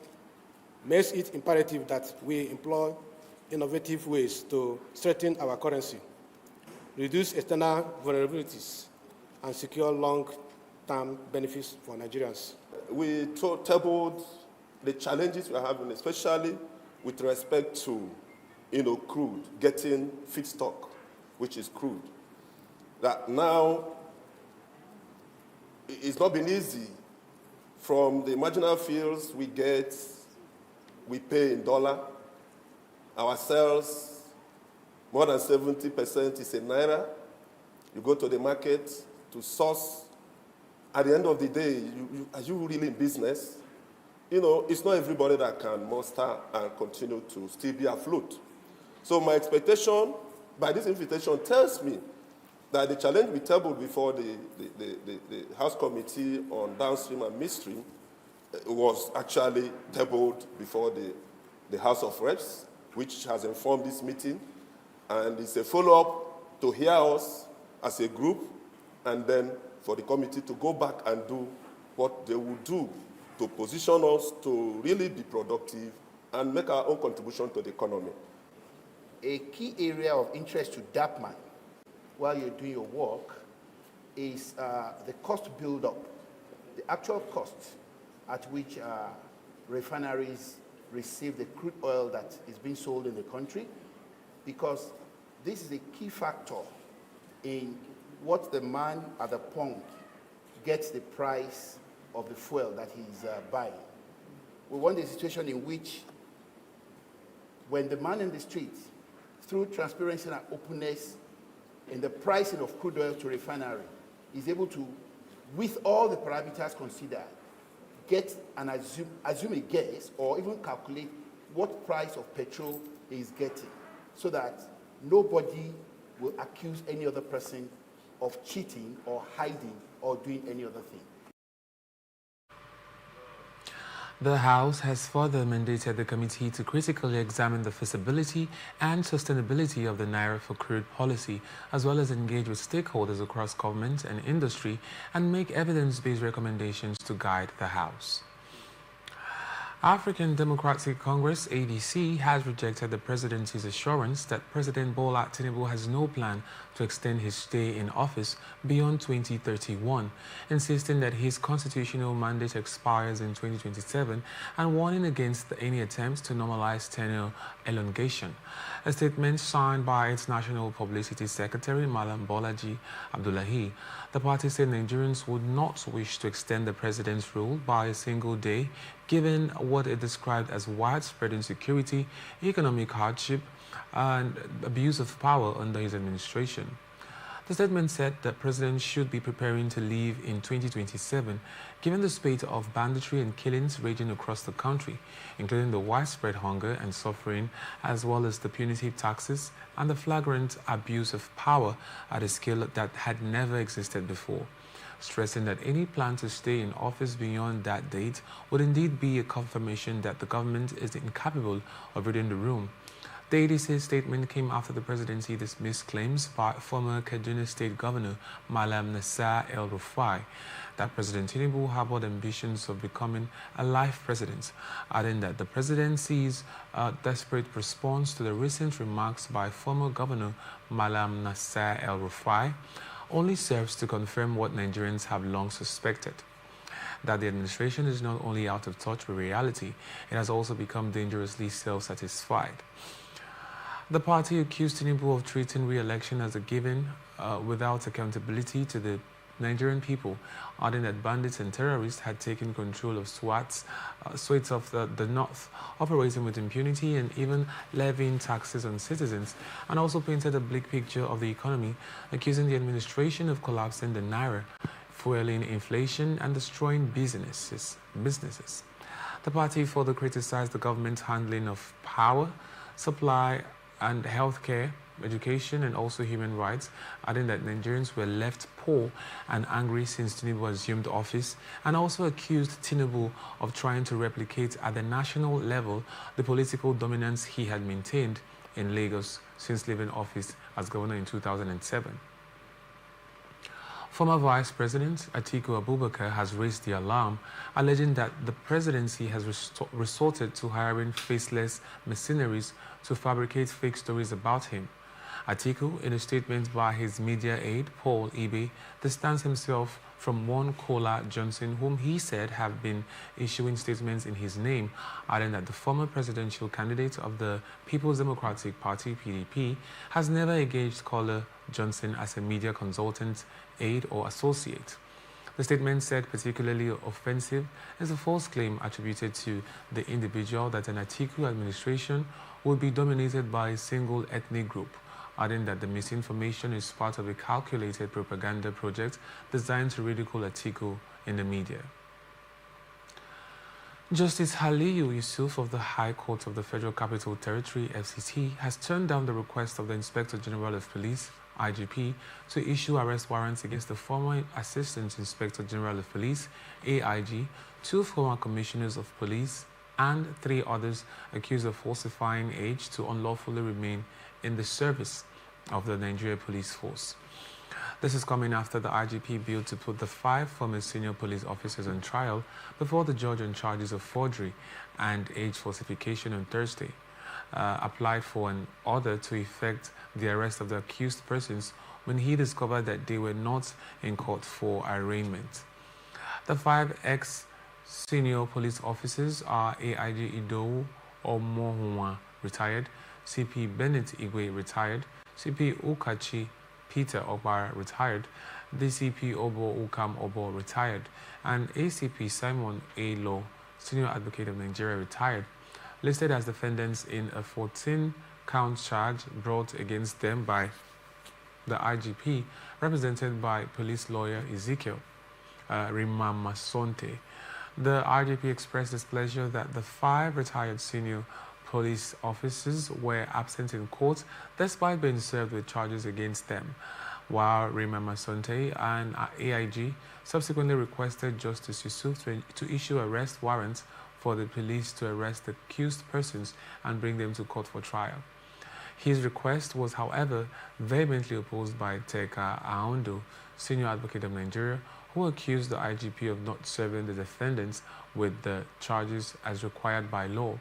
makes it imperative that we employ innovative ways to strengthen our currency, reduce external vulnerabilities, and secure long-term benefits for Nigerians. We tabled the challenges we are having, especially with respect to, crude, getting feedstock, which is crude. That now, it's not been easy. From the marginal fields we get, we pay in dollar. Our sales, more than 70% is in Naira. You go to the market to source. At the end of the day, are you really in business? It's not everybody that can muster and continue to still be afloat. So my expectation by this invitation tells me that the challenge we tabled before the House Committee on Downstream and Midstream was actually tabled before the House of Reps, which has informed this meeting. And it's a follow-up to hear us as a group, and then for the committee to go back and do what they will do to position us to really be productive and make our own contribution to the economy. A key area of interest to DAPMAN while you're doing your work is the cost build-up, the actual cost at which refineries receive the crude oil that is being sold in the country, because this is a key factor in what the man at the pump gets the price of the fuel that he's buying. We want a situation in which when the man in the street, through transparency and openness in the pricing of crude oil to refinery, is able to, with all the parameters considered, get and assume a guess or even calculate what price of petrol he is getting, so that nobody will accuse any other person of cheating or hiding or doing any other thing. The House has further mandated the committee to critically examine the feasibility and sustainability of the Naira for crude policy, as well as engage with stakeholders across government and industry and make evidence-based recommendations to guide the House. African Democratic Congress, ADC, has rejected the presidency's assurance that President Bola Tinubu has no plan to extend his stay in office beyond 2031, insisting that his constitutional mandate expires in 2027 and warning against any attempts to normalize tenure elongation. A statement signed by its National Publicity Secretary, Malam Bolaji Abdullahi, the party said Nigerians would not wish to extend the president's rule by a single day, given what it described as widespread insecurity, economic hardship, and abuse of power under his administration. The statement said that President should be preparing to leave in 2027, given the spate of banditry and killings raging across the country, including the widespread hunger and suffering, as well as the punitive taxes and the flagrant abuse of power at a scale that had never existed before. stressing that any plan to stay in office beyond that date would indeed be a confirmation that the government is incapable of reading the room. The ADC's statement came after the presidency dismissed claims by former Kaduna State Governor Malam Nasser El-Rufai that President Tinubu harbored ambitions of becoming a life president, adding that the presidency's desperate response to the recent remarks by former Governor Malam Nasser El-Rufai only serves to confirm what Nigerians have long suspected, that the administration is not only out of touch with reality, it has also become dangerously self-satisfied. The party accused Tinubu of treating re-election as a given without accountability to the Nigerian people, adding that bandits and terrorists had taken control of SWATs of the north, operating with impunity and even levying taxes on citizens, and also painted a bleak picture of the economy, accusing the administration of collapsing the naira, fueling inflation and destroying businesses. The party further criticized the government's handling of power, supply and healthcare, education, and also human rights, adding that Nigerians were left poor and angry since Tinubu assumed office, and also accused Tinubu of trying to replicate at the national level the political dominance he had maintained in Lagos since leaving office as governor in 2007. Former Vice President Atiku Abubakar has raised the alarm, alleging that the presidency has resorted to hiring faceless mercenaries to fabricate fake stories about him. Atiku, in a statement by his media aide, Paul Ibe, distanced himself from one Kola Johnson, whom he said have been issuing statements in his name, adding that the former presidential candidate of the People's Democratic Party, PDP, has never engaged Kola Johnson as a media consultant, aide, or associate. The statement said particularly offensive is a false claim attributed to the individual that an Atiku administration would be dominated by a single ethnic group, adding that the misinformation is part of a calculated propaganda project designed to ridicule Atiku in the media. Justice Haliyu Yusuf of the High Court of the Federal Capital Territory, FCT, has turned down the request of the Inspector General of Police, IGP, to issue arrest warrants against the former Assistant Inspector General of Police, AIG, 2 former Commissioners of Police, and 3 others accused of falsifying age to unlawfully remain in the service of the Nigeria Police Force. This is coming after the IGP bill to put the 5 former senior police officers on trial before the judge on charges of forgery and age falsification on Thursday, applied for an order to effect the arrest of the accused persons when he discovered that they were not in court for arraignment. The 5 ex-senior police officers are AIG Idowu Omohunwa, retired, CP Bennett Igwe, retired, CP Ukachi Peter Obara, retired, DCP Obo Ukam Obo, retired, and ACP Simon A. Law, Senior Advocate of Nigeria, retired, listed as defendants in a 14-count charge brought against them by the IGP, represented by police lawyer Ezekiel Rimamasonte. The IGP expressed displeasure that the 5 retired senior police officers were absent in court despite being served with charges against them, while Rimamasonte and AIG subsequently requested Justice Yusuf to issue arrest warrants for the police to arrest the accused persons and bring them to court for trial. His request was, however, vehemently opposed by Teka Aondo, Senior Advocate of Nigeria, who accused the IGP of not serving the defendants with the charges as required by law.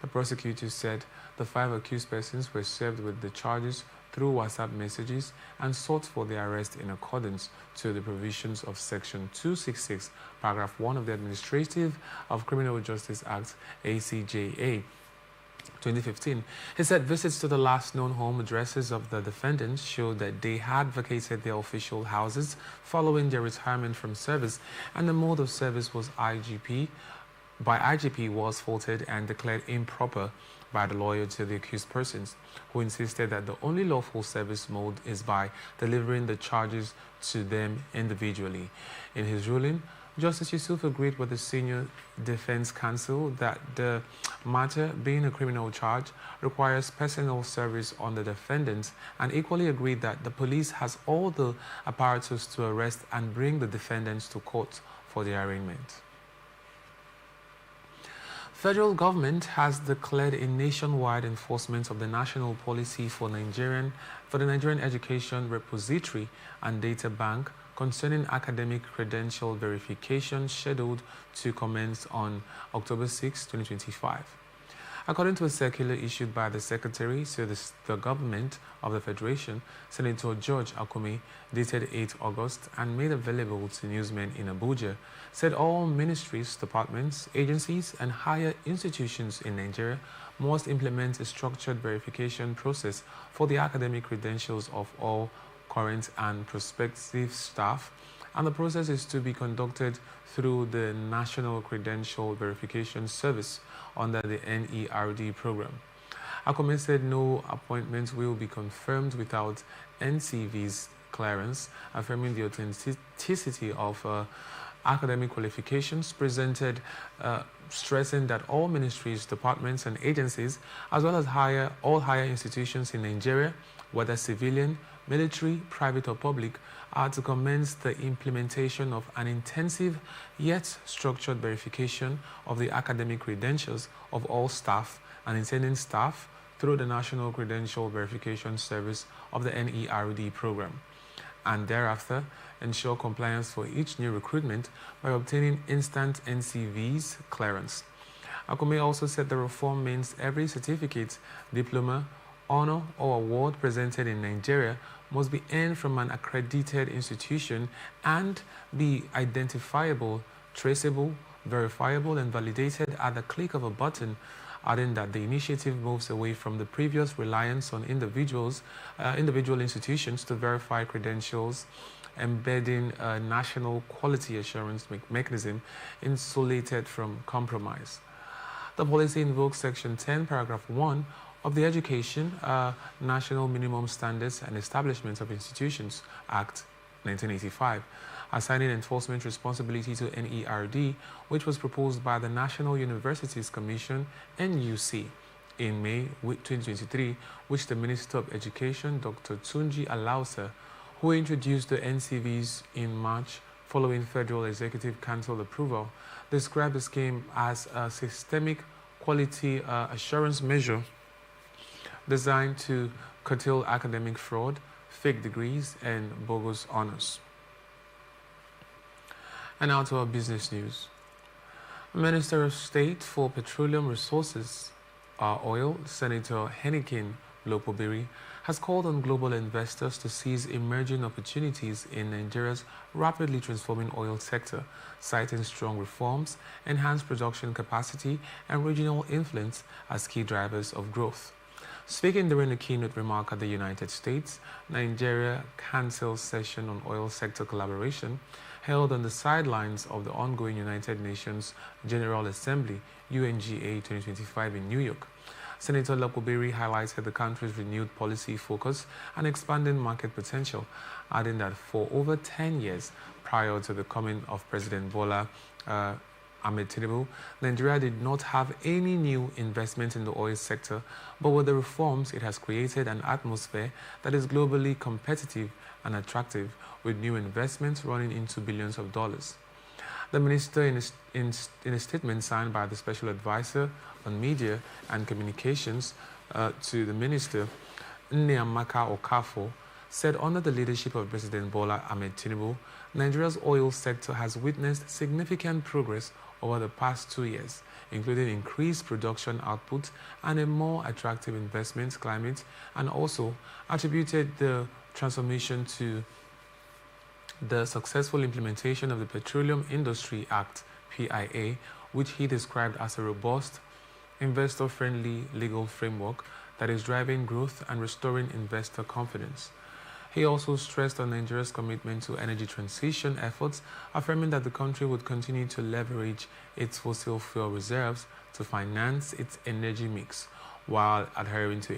The prosecutor said the 5 accused persons were served with the charges through WhatsApp messages and sought for their arrest in accordance to the provisions of Section 266, Paragraph 1 of the Administrative of Criminal Justice Act, ACJA, 2015. He said visits to the last known home addresses of the defendants showed that they had vacated their official houses following their retirement from service, and the mode of service was IGP was faulted and declared improper by the lawyer to the accused persons, who insisted that the only lawful service mode is by delivering the charges to them individually. In his ruling, Justice Yusuf agreed with the senior defense counsel that the matter, being a criminal charge, requires personal service on the defendants, and equally agreed that the police has all the apparatus to arrest and bring the defendants to court for their arraignment. Federal government has declared a nationwide enforcement of the national policy for the Nigerian Education Repository and Data Bank concerning academic credential verification scheduled to commence on October 6, 2025. According to a circular issued by the Secretary to the Government of the Federation, Senator George Akume, dated 8 August and made available to newsmen in Abuja, said all ministries, departments, agencies, and higher institutions in Nigeria must implement a structured verification process for the academic credentials of all current and prospective staff, and the process is to be conducted through the National Credential Verification Service under the NERD program. Akume said no appointment will be confirmed without NCV's clearance, affirming the authenticity of academic qualifications presented, stressing that all ministries, departments, and agencies, as well as all higher institutions in Nigeria, whether civilian, military, private, or public, are to commence the implementation of an intensive yet structured verification of the academic credentials of all staff and intending staff through the National Credential Verification Service of the NERD program, and thereafter ensure compliance for each new recruitment by obtaining instant NCV's clearance. Akume also said the reform means every certificate, diploma, honor, or award presented in Nigeria must be earned from an accredited institution and be identifiable, traceable, verifiable, and validated at the click of a button, adding that the initiative moves away from the previous reliance on individual institutions to verify credentials, embedding a national quality assurance mechanism insulated from compromise. The policy invokes Section 10, Paragraph 1 of the Education, National Minimum Standards and Establishment of Institutions Act 1985, assigning enforcement responsibility to NERD, which was proposed by the National Universities Commission, NUC, in May 2023, which the Minister of Education, Dr. Tunji Alausa, who introduced the NCVs in March following Federal Executive Council approval, described the scheme as a systemic quality assurance measure designed to curtail academic fraud, fake degrees, and bogus honors. And now to our business news. Minister of State for Petroleum Resources, Oil, Senator Henikin Lopobiri, has called on global investors to seize emerging opportunities in Nigeria's rapidly transforming oil sector, citing strong reforms, enhanced production capacity, and regional influence as key drivers of growth. Speaking during a keynote remark at the United States, Nigeria Council session on oil sector collaboration, held on the sidelines of the ongoing United Nations General Assembly, UNGA 2025 in New York, Senator Lopobiri highlighted the country's renewed policy focus and expanding market potential, adding that for over 10 years prior to the coming of President Bola Ahmed Tinubu, Nigeria did not have any new investment in the oil sector, but with the reforms, it has created an atmosphere that is globally competitive and attractive, with new investments running into billions of dollars. The minister, in a statement signed by the Special Advisor on Media and Communications to the minister, Nneamaka Okafo, said under the leadership of President Bola Ahmed Tinubu, Nigeria's oil sector has witnessed significant progress over the past 2 years, including increased production output and a more attractive investment climate, and also attributed the transformation to the successful implementation of the Petroleum Industry Act, PIA, which he described as a robust, investor-friendly legal framework that is driving growth and restoring investor confidence. He also stressed on Nigeria's commitment to energy transition efforts, affirming that the country would continue to leverage its fossil fuel reserves to finance its energy mix, while adhering to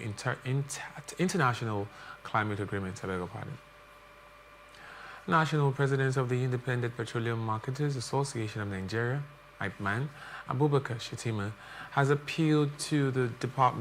international climate agreements. National President of the Independent Petroleum Marketers Association of Nigeria, IPMAN, Abubakar Shetima, has appealed to the Depot,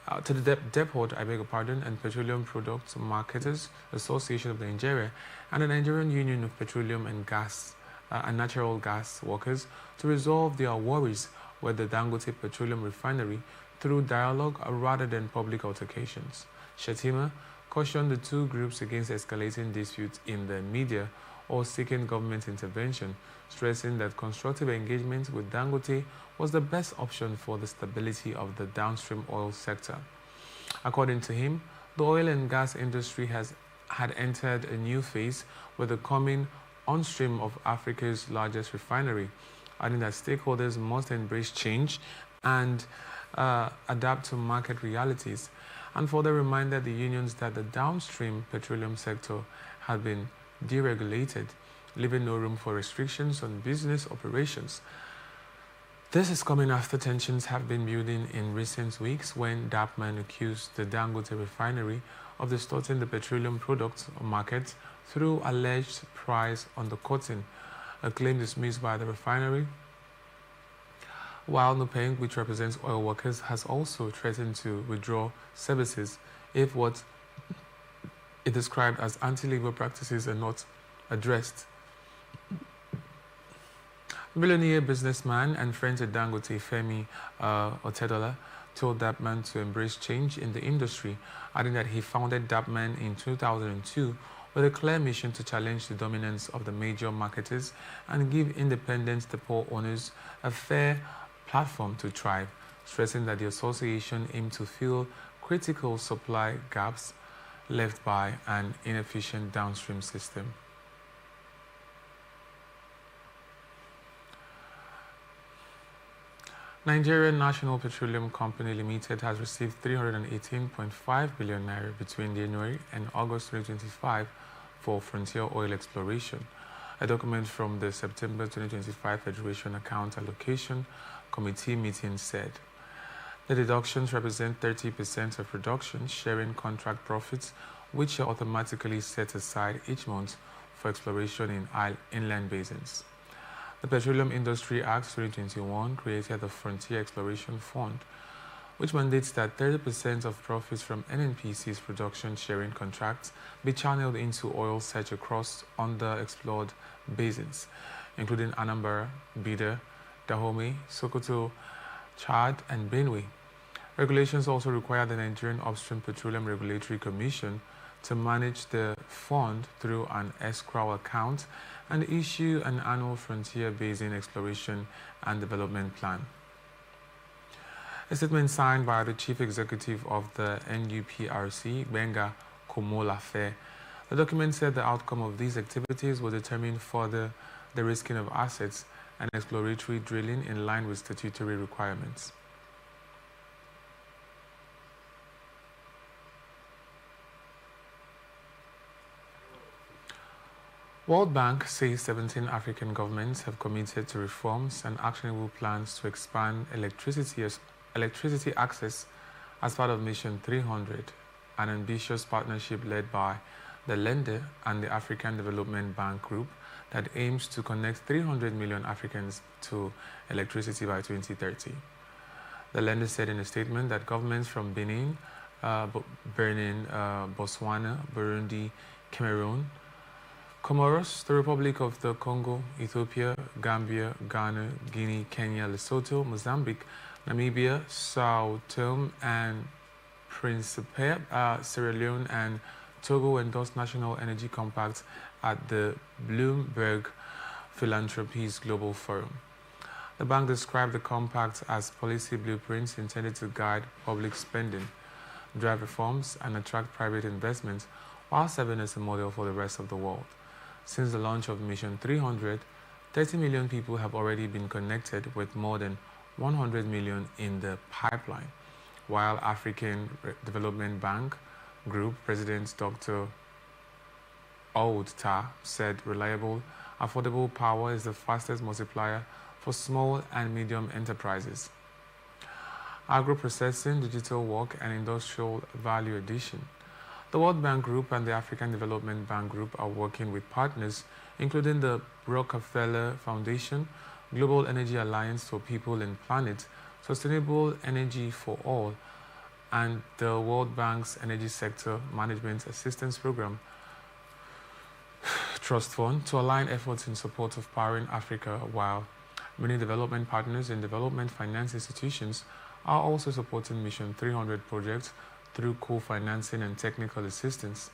and Petroleum Products Marketers Association of Nigeria and the Nigerian Union of Petroleum and Gas and Natural Gas Workers to resolve their worries with the Dangote Petroleum Refinery through dialogue rather than public altercations. Shetima cautioned the two groups against escalating disputes in the media or seeking government intervention, stressing that constructive engagement with Dangote was the best option for the stability of the downstream oil sector. According to him, the oil and gas industry had entered a new phase with the coming on-stream of Africa's largest refinery, adding that stakeholders must embrace change and adapt to market realities, and further reminded the unions that the downstream petroleum sector had been deregulated, leaving no room for restrictions on business operations. This is coming after tensions have been building in recent weeks when DAPMAN accused the Dangote refinery of distorting the petroleum products market through alleged price undercutting, a claim dismissed by the refinery, while Nupeng, which represents oil workers, has also threatened to withdraw services if what it described as anti-labor practices are not addressed. Billionaire businessman and friend to Dangote, Femi Otedola, told DAPMAN to embrace change in the industry, adding that he founded DAPMAN in 2002 with a clear mission to challenge the dominance of the major marketers and give independent depot owners a fair platform to thrive, stressing that the association aimed to fill critical supply gaps left by an inefficient downstream system. Nigerian National Petroleum Company Limited has received 318.5 billion naira between January and August 2025 for frontier oil exploration. A document from the September 2025 Federation Account Allocation Committee meeting said the deductions represent 30% of production sharing contract profits, which are automatically set aside each month for exploration in inland basins. The Petroleum Industry Act 2021 created the Frontier Exploration Fund, which mandates that 30% of profits from NNPC's production sharing contracts be channeled into oil search across underexplored basins, including Anambra, Bida, Dahomey, Sokoto, Chad, and Benue. Regulations also require the Nigerian Upstream Petroleum Regulatory Commission to manage the fund through an escrow account and issue an annual frontier basin exploration and development plan. A statement signed by the Chief Executive of the NUPRC, Benga Komolafe, the document said the outcome of these activities will determine further the risking of assets and exploratory drilling in line with statutory requirements. World Bank says 17 African governments have committed to reforms and actionable plans to expand electricity access as part of Mission 300, an ambitious partnership led by the lender and the African Development Bank Group that aims to connect 300 million Africans to electricity by 2030. The lender said in a statement that governments from Benin, Botswana, Burundi, Cameroon, Comoros, the Republic of the Congo, Ethiopia, Gambia, Ghana, Guinea, Kenya, Lesotho, Mozambique, Namibia, Sao Tome and Principe, Sierra Leone, and Togo endorsed national energy compacts at the Bloomberg Philanthropies Global Forum. The bank described the compacts as policy blueprints intended to guide public spending, drive reforms, and attract private investment, while serving as a model for the rest of the world. Since the launch of Mission 300, 30 million people have already been connected, with more than 100 million in the pipeline, while African Development Bank Group President Dr. Ould Tah said reliable, affordable power is the fastest multiplier for small and medium enterprises. Agro-processing, digital work, and industrial value addition. The World Bank Group and the African Development Bank Group are working with partners, including the Rockefeller Foundation, Global Energy Alliance for People and Planet, Sustainable Energy for All, and the World Bank's Energy Sector Management Assistance Program Trust Fund to align efforts in support of powering Africa, while many development partners and development finance institutions are also supporting Mission 300 projects through co-financing and technical assistance.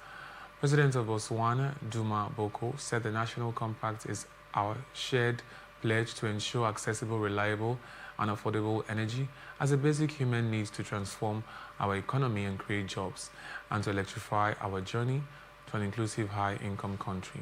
President of Botswana, Duma Boko, said the National Compact is our shared pledge to ensure accessible, reliable, and affordable energy as a basic human need to transform our economy and create jobs, and to electrify our journey to an inclusive high-income country.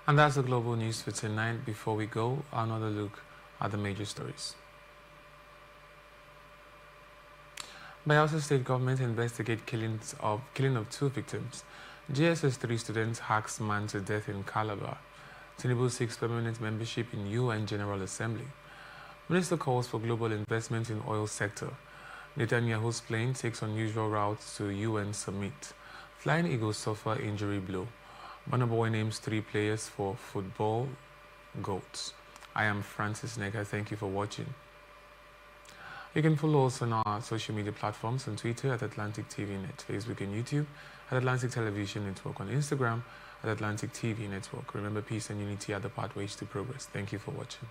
And that's the global news for tonight. Before we go, another look at the major stories. Bayelsa State government investigate killing of 2 victims. JSS 3 students hacks man to death in Calabar. Tinubu seeks permanent membership in UN General Assembly. Minister calls for global investment in oil sector. Netanyahu's plane takes unusual routes to UN summit. Flying Eagles suffer injury blow. Burna Boy names 3 players for football GOATs. I am Francis Neka. Thank you for watching. You can follow us on our social media platforms on Twitter at Atlantic TV Net, Facebook and YouTube at Atlantic Television Network, on Instagram at Atlantic TV Network. Remember, peace and unity are the pathways to progress. Thank you for watching.